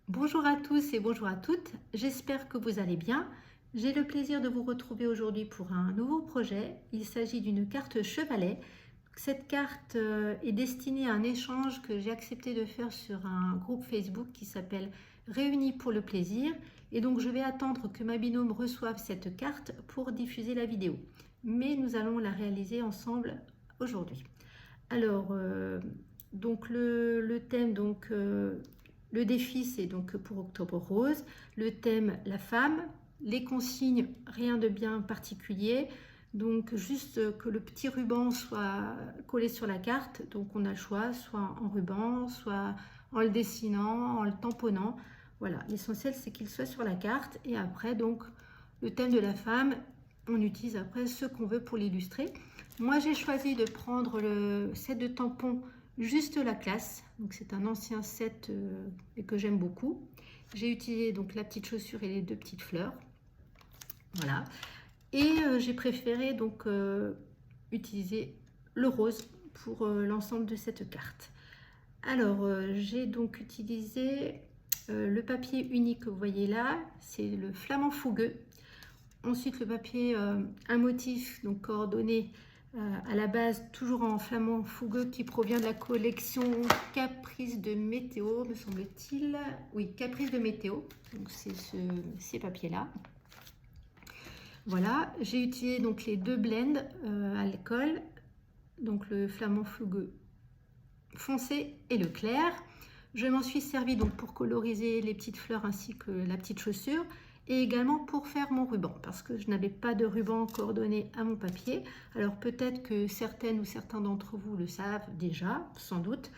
Bonjour à tous et bonjour à toutes, j'espère que vous allez bien. J'ai le plaisir de vous retrouver aujourd'hui pour un nouveau projet. Il s'agit d'une carte chevalet. Cette carte est destinée à un échange que j'ai accepté de faire sur un groupe Facebook qui s'appelle Réunis pour le plaisir. Et donc je vais attendre que ma binôme reçoive cette carte pour diffuser la vidéo. Mais nous allons la réaliser ensemble aujourd'hui. Alors, donc le thème, le défi, c'est donc pour Octobre Rose. Le thème, la femme. Les consignes, rien de bien particulier. Donc, juste que le petit ruban soit collé sur la carte. Donc, on a le choix, soit en ruban, soit en le dessinant, en le tamponnant. Voilà, l'essentiel, c'est qu'il soit sur la carte. Et après, donc, le thème de la femme, on utilise après ce qu'on veut pour l'illustrer. Moi, j'ai choisi de prendre le set de tampons Juste la classe. Donc, c'est un ancien set que j'aime beaucoup. J'ai utilisé donc la petite chaussure et les deux petites fleurs. Voilà. Et j'ai préféré donc utiliser le rose pour l'ensemble de cette carte. Alors, j'ai donc utilisé le papier unique que vous voyez là. C'est le flamand fougueux. Ensuite, le papier, un motif donc coordonné à la base, toujours en flamand fougueux, qui provient de la collection Caprice de Météo, me semble-t-il. Oui, Caprice de Météo. Donc, c'est ces papiers-là. Voilà, j'ai utilisé donc les deux blends à l'école. Donc, le flamand fougueux foncé et le clair. Je m'en suis servi donc pour coloriser les petites fleurs ainsi que la petite chaussure. Et également pour faire mon ruban, parce que je n'avais pas de ruban coordonné à mon papier. Alors peut-être que certaines ou certains d'entre vous le savent déjà, sans doute.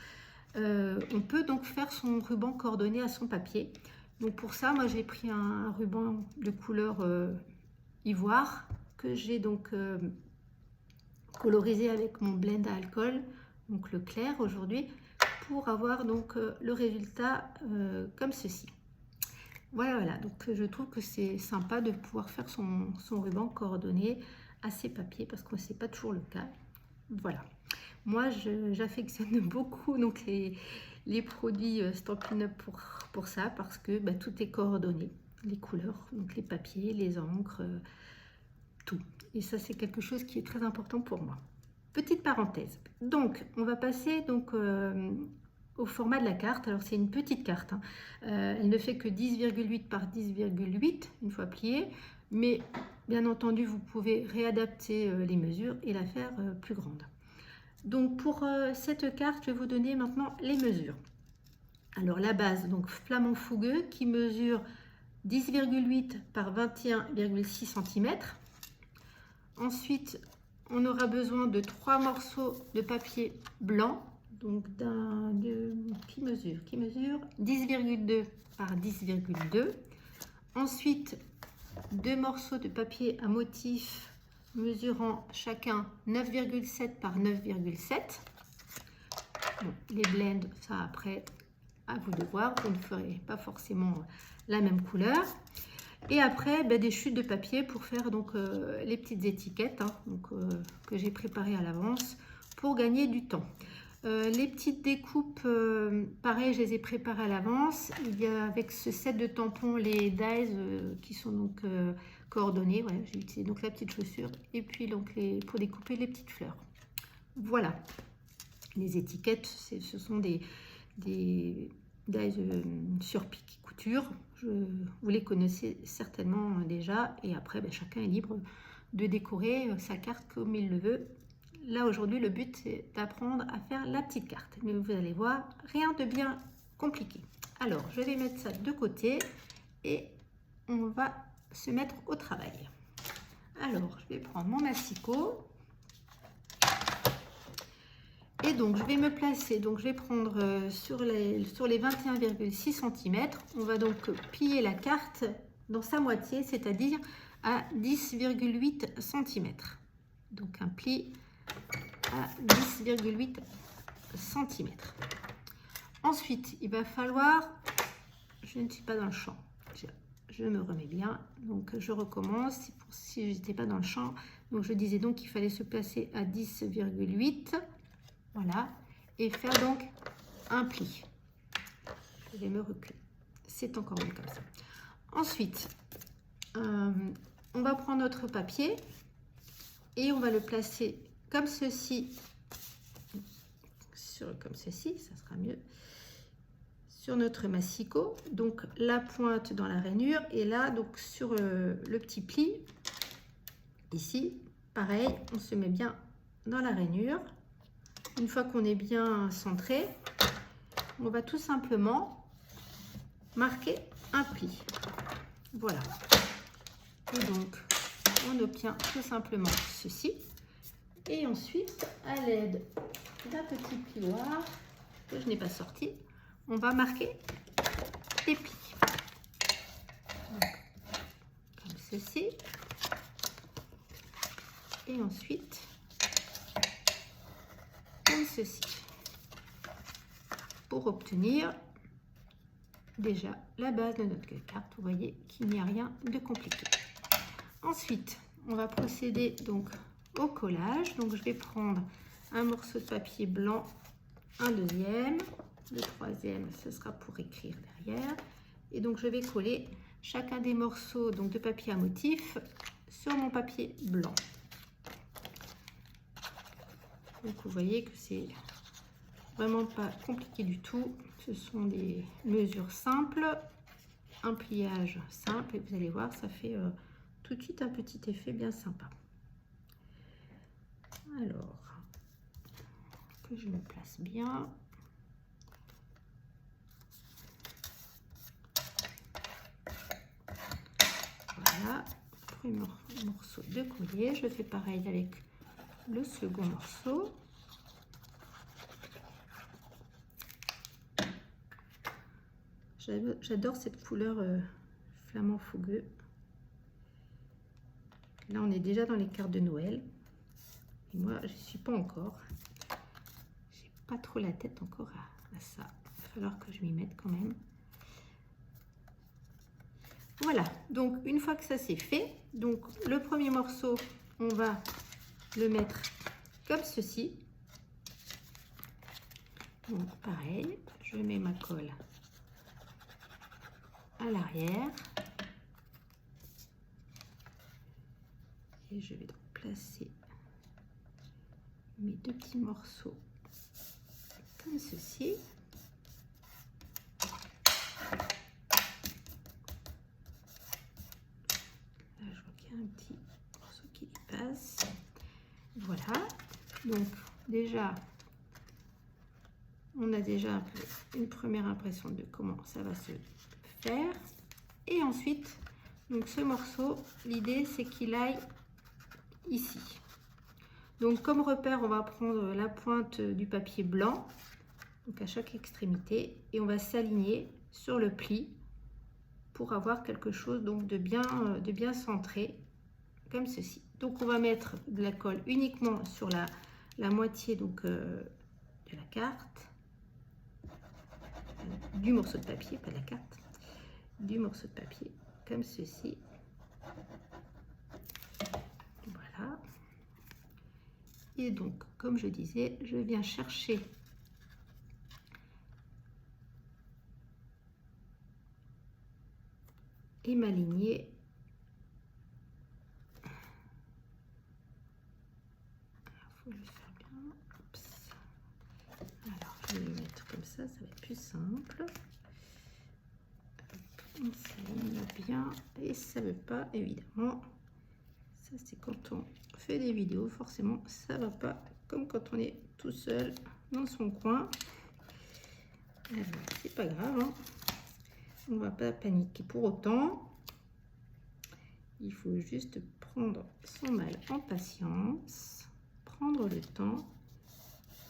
On peut donc faire son ruban coordonné à son papier. Donc pour ça, moi j'ai pris un ruban de couleur ivoire que j'ai donc colorisé avec mon blend à alcool, donc le clair aujourd'hui, pour avoir donc le résultat comme ceci. Voilà, donc je trouve que c'est sympa de pouvoir faire son ruban coordonné à ses papiers parce que ce n'est pas toujours le cas. Voilà, moi j'affectionne beaucoup donc les produits Stampin' Up pour ça parce que tout est coordonné, les couleurs, donc les papiers, les encres, tout. Et ça c'est quelque chose qui est très important pour moi. Petite parenthèse, donc on va passer donc au format de la carte. Alors c'est une petite carte, hein. Elle ne fait que 10,8 par 10,8 une fois pliée, mais bien entendu vous pouvez réadapter les mesures et la faire plus grande. Donc pour cette carte, je vais vous donner maintenant les mesures. Alors la base, donc flamand fougueux qui mesure 10,8 par 21,6 cm. Ensuite, on aura besoin de 3 morceaux de papier blanc, donc qui mesure 10,2 par 10,2. Ensuite, 2 morceaux de papier à motif mesurant chacun 9,7 par 9,7. Bon, les blends, ça après, à vous de voir, vous ne ferez pas forcément la même couleur. Et après, des chutes de papier pour faire donc les petites étiquettes que j'ai préparées à l'avance pour gagner du temps. Les petites découpes, pareil, je les ai préparées à l'avance. Il y a avec ce set de tampons les dies qui sont donc coordonnés. Ouais, j'ai utilisé donc la petite chaussure et puis donc pour découper les petites fleurs. Voilà. Les étiquettes, ce sont des dies sur pique couture. Vous les connaissez certainement déjà. Et après, chacun est libre de décorer sa carte comme il le veut. Là, aujourd'hui, le but, c'est d'apprendre à faire la petite carte. Mais vous allez voir, rien de bien compliqué. Alors, je vais mettre ça de côté et on va se mettre au travail. Alors, je vais prendre mon massicot. Et donc, je vais me placer, donc je vais prendre sur les 21,6 cm. On va donc plier la carte dans sa moitié, c'est-à-dire à 10,8 cm. Donc, un pli à 10,8 cm. Ensuite, il va falloir, je ne suis pas dans le champ, je me remets bien, donc je recommence, si je n'étais pas dans le champ, donc je disais donc qu'il fallait se placer à 10,8, voilà, et faire donc un pli. Je vais me reculer, c'est encore mieux comme ça. Ensuite, on va prendre notre papier et on va le placer comme ceci, comme ceci, ça sera mieux, sur notre massicot. Donc la pointe dans la rainure et là, donc sur le petit pli, ici, pareil, on se met bien dans la rainure. Une fois qu'on est bien centré, on va tout simplement marquer un pli. Voilà. Et donc, on obtient tout simplement ceci. Et ensuite, à l'aide d'un petit plioir que je n'ai pas sorti, on va marquer des plis. Donc, comme ceci. Et ensuite, comme ceci. Pour obtenir déjà la base de notre carte. Vous voyez qu'il n'y a rien de compliqué. Ensuite, on va procéder donc au collage. Donc je vais prendre un morceau de papier blanc, un deuxième, le troisième ce sera pour écrire derrière. Et donc je vais coller chacun des morceaux donc de papier à motif sur mon papier blanc. Donc vous voyez que c'est vraiment pas compliqué du tout. Ce sont des mesures simples, un pliage simple et vous allez voir, ça fait tout de suite un petit effet bien sympa. Alors, que je me place bien. Voilà, premier morceau de collier. Je fais pareil avec le second morceau. J'adore cette couleur flamant fougueux. Là, on est déjà dans les cartes de Noël. Et moi, je ne suis pas encore. J'ai pas trop la tête encore à ça. Il va falloir que je m'y mette quand même. Voilà. Donc, une fois que ça c'est fait, donc le premier morceau, on va le mettre comme ceci. Donc, pareil, je mets ma colle à l'arrière et je vais donc placer mes deux petits morceaux comme ceci. Là, je vois qu'il y a un petit morceau qui passe. Voilà, donc déjà on a déjà un peu une première impression de comment ça va se faire. Et ensuite, donc ce morceau, l'idée c'est qu'il aille ici. Donc comme repère, on va prendre la pointe du papier blanc, donc à chaque extrémité, et on va s'aligner sur le pli pour avoir quelque chose donc de bien centré, comme ceci. Donc on va mettre de la colle uniquement sur la moitié donc, de la carte, du morceau de papier, pas de la carte, du morceau de papier, comme ceci. Voilà. Et donc, comme je disais, je viens chercher et m'aligner. Il faut le faire bien. Oups. Alors, je vais le mettre comme ça va être plus simple. On s'aligne bien et ça ne veut pas, évidemment. Ça, c'est quand on fait des vidéos, forcément, ça va pas comme quand on est tout seul dans son coin. C'est pas grave, hein. On va pas paniquer pour autant. Il faut juste prendre son mal en patience, prendre le temps,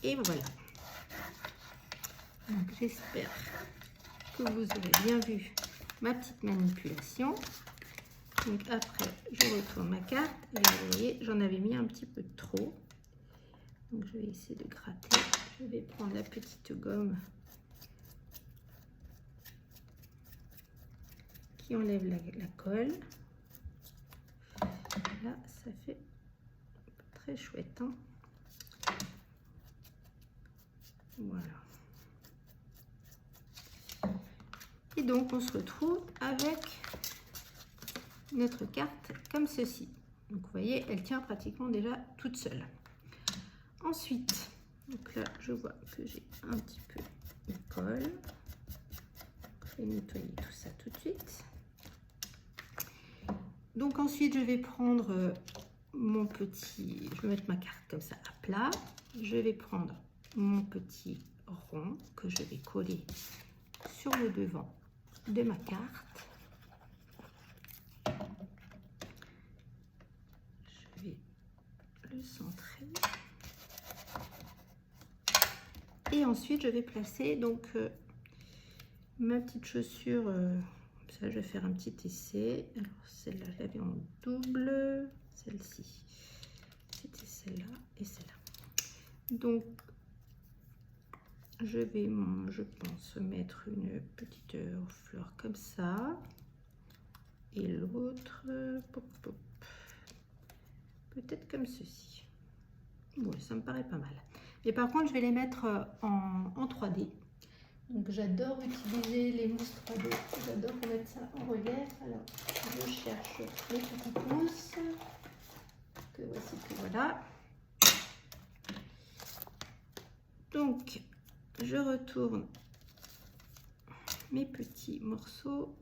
et voilà. Donc j'espère que vous aurez bien vu ma petite manipulation. Donc après, je retourne ma carte et vous voyez, j'en avais mis un petit peu trop. Donc je vais essayer de gratter. Je vais prendre la petite gomme qui enlève la colle. Là, ça fait très chouette, hein. Voilà. Et donc on se retrouve avec notre carte comme ceci. Donc vous voyez, elle tient pratiquement déjà toute seule. Ensuite, donc là je vois que j'ai un petit peu de colle. Je vais nettoyer tout ça tout de suite. Donc ensuite je vais prendre mon petit, je vais mettre ma carte comme ça à plat. Je vais prendre mon petit rond que je vais coller sur le devant de ma carte. Je vais le centrer. Et ensuite je vais placer donc ma petite chaussure. Ça, je vais faire un petit essai. Alors celle-là, je l'avais en double. Celle-ci, c'était celle-là et celle-là. Donc je vais, je pense, mettre une petite fleur comme ça. Et l'autre, peut-être comme ceci. Ouais, ça me paraît pas mal. Mais par contre, je vais les mettre en 3D. Donc j'adore utiliser les mousses 3D. J'adore mettre ça en relief. Alors, je cherche les petits pouces. Que voici, que voilà. Donc, je retourne mes petits morceaux.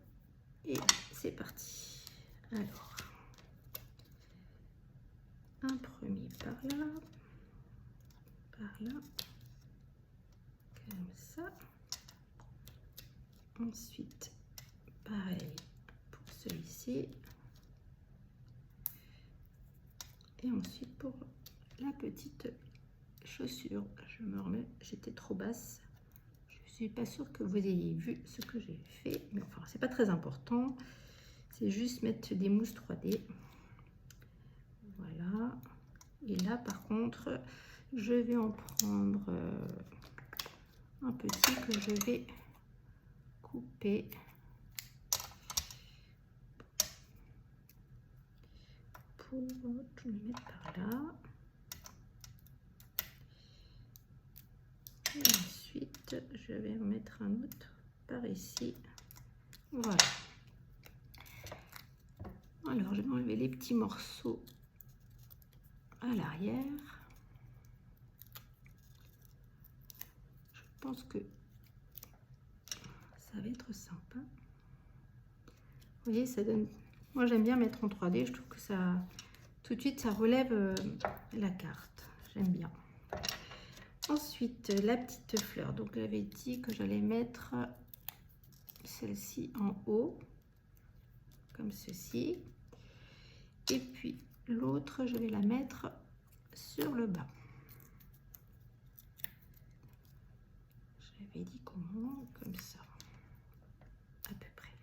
Et c'est parti. Alors, un premier par là, comme ça. Ensuite, pareil pour celui-ci. Et ensuite pour la petite chaussure. Je me remets, j'étais trop basse. Je suis pas sûre que vous ayez vu ce que j'ai fait, mais enfin c'est pas très important. C'est juste mettre des mousses 3D. Voilà. Et là par contre, je vais en prendre un petit que je vais couper. Pour tout le mettre par là. Et ensuite, je vais en mettre un autre par ici. Voilà. Alors, je vais enlever les petits morceaux à l'arrière. Je pense que ça va être sympa. Vous voyez, ça donne... Moi, j'aime bien mettre en 3D. Je trouve que ça... Tout de suite, ça relève la carte. J'aime bien. Ensuite, la petite fleur. Donc, j'avais dit que j'allais mettre celle-ci en haut, comme ceci. Et puis, l'autre, je vais la mettre sur le bas. J'avais dit comment? Comme ça. À peu près.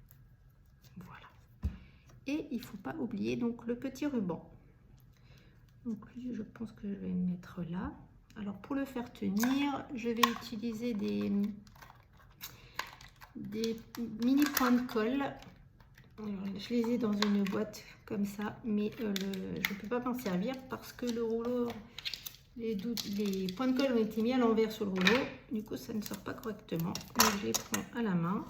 Voilà. Et il ne faut pas oublier donc le petit ruban. Donc lui, je pense que je vais le mettre là. Alors pour le faire tenir, je vais utiliser des mini points de colle. Alors, je les ai dans une boîte comme ça, mais je ne peux pas m'en servir parce que le rouleau, les points de colle ont été mis à l'envers sur le rouleau. Du coup, ça ne sort pas correctement. Donc je les prends à la main.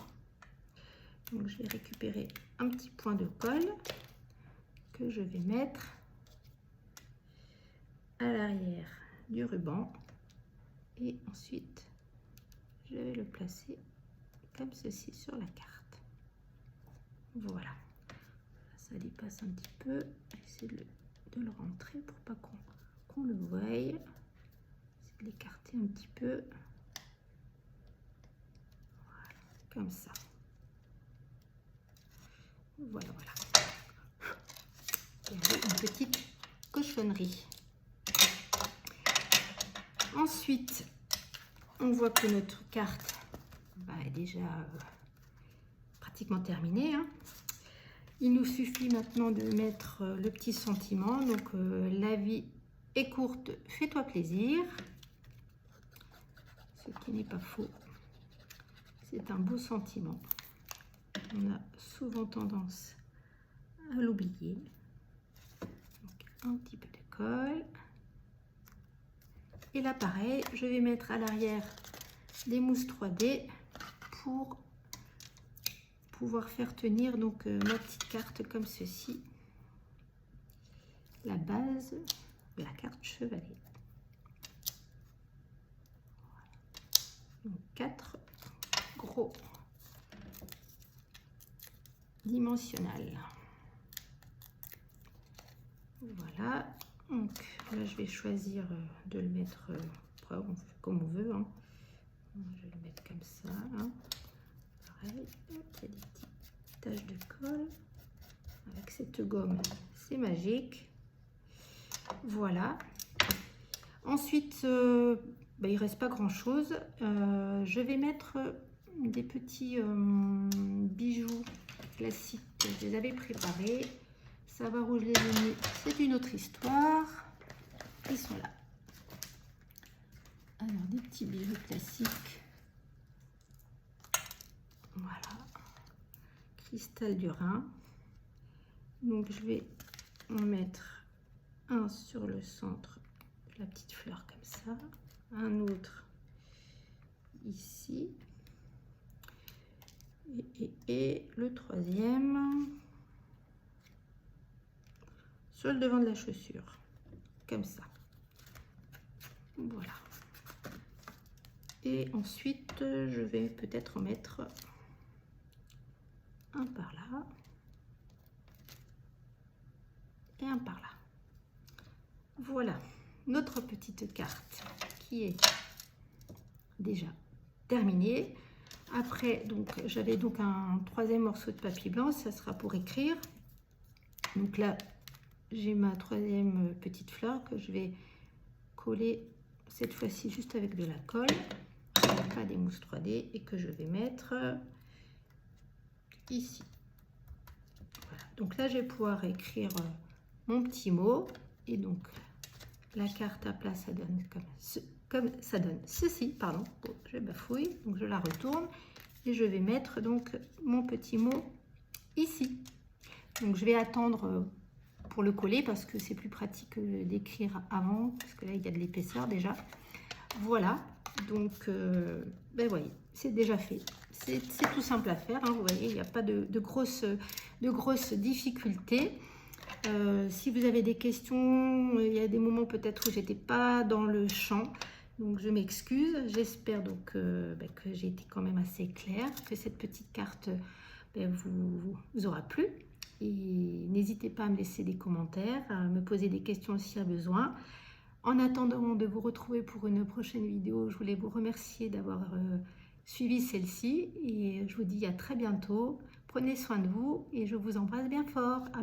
Donc je vais récupérer un petit point de colle que je vais mettre à l'arrière du ruban et ensuite je vais le placer comme ceci sur la carte. Voilà, ça dépasse un petit peu. Essayer de le rentrer pour pas qu'on le voie. Essayer de l'écarter un petit peu. Voilà, comme ça. Voilà, voilà. Il y avait une petite cochonnerie. Ensuite, on voit que notre carte est déjà pratiquement terminée. Hein. Il nous suffit maintenant de mettre le petit sentiment. Donc, la vie est courte, fais-toi plaisir. Ce qui n'est pas faux. C'est un beau sentiment. On a souvent tendance à l'oublier. Un petit peu de colle. Et là, pareil, je vais mettre à l'arrière des mousses 3D pour pouvoir faire tenir donc ma petite carte comme ceci, la base de la carte chevalet. Donc 4 gros dimensionnels. Voilà, donc là je vais choisir de le mettre comme on veut, hein. Je vais le mettre comme ça, hein. Pareil, il y a des petites taches de colle avec cette gomme, c'est magique. Voilà. Ensuite, il reste pas grand chose. Je vais mettre des petits bijoux classiques. Je les avais préparés. Savoir où je les ai mis, c'est une autre histoire. Ils sont là. Alors, des petits bijoux classiques. Voilà. Cristal du Rhin. Donc, je vais en mettre un sur le centre de la petite fleur comme ça. Un autre ici. Et le troisième sur le devant de la chaussure. Comme ça. Voilà. Et ensuite, je vais peut-être en mettre un par là et un par là. Voilà notre petite carte qui est déjà terminée. Après, donc j'avais donc un troisième morceau de papier blanc, ça sera pour écrire. Donc là, j'ai ma troisième petite fleur que je vais coller cette fois-ci juste avec de la colle, pas des mousses 3D, et que je vais mettre ici. Voilà. Donc là, je vais pouvoir écrire mon petit mot, et donc la carte à plat, ça donne comme ça donne ceci, pardon, bon, je bafouille, donc je la retourne et je vais mettre donc mon petit mot ici. Donc je vais attendre pour le coller parce que c'est plus pratique d'écrire avant, parce que là il y a de l'épaisseur déjà. Voilà, donc voyez, c'est déjà fait. C'est tout simple à faire, hein, vous voyez, il n'y a pas de grosses difficultés. Si vous avez des questions, il y a des moments peut-être où j'étais pas dans le champ, donc je m'excuse. J'espère donc que j'ai été quand même assez claire, que cette petite carte vous aura plu. Et n'hésitez pas à me laisser des commentaires, à me poser des questions s'il y a besoin. En attendant de vous retrouver pour une prochaine vidéo, je voulais vous remercier d'avoir suivi celle-ci et je vous dis à très bientôt. Prenez soin de vous et je vous embrasse bien fort. À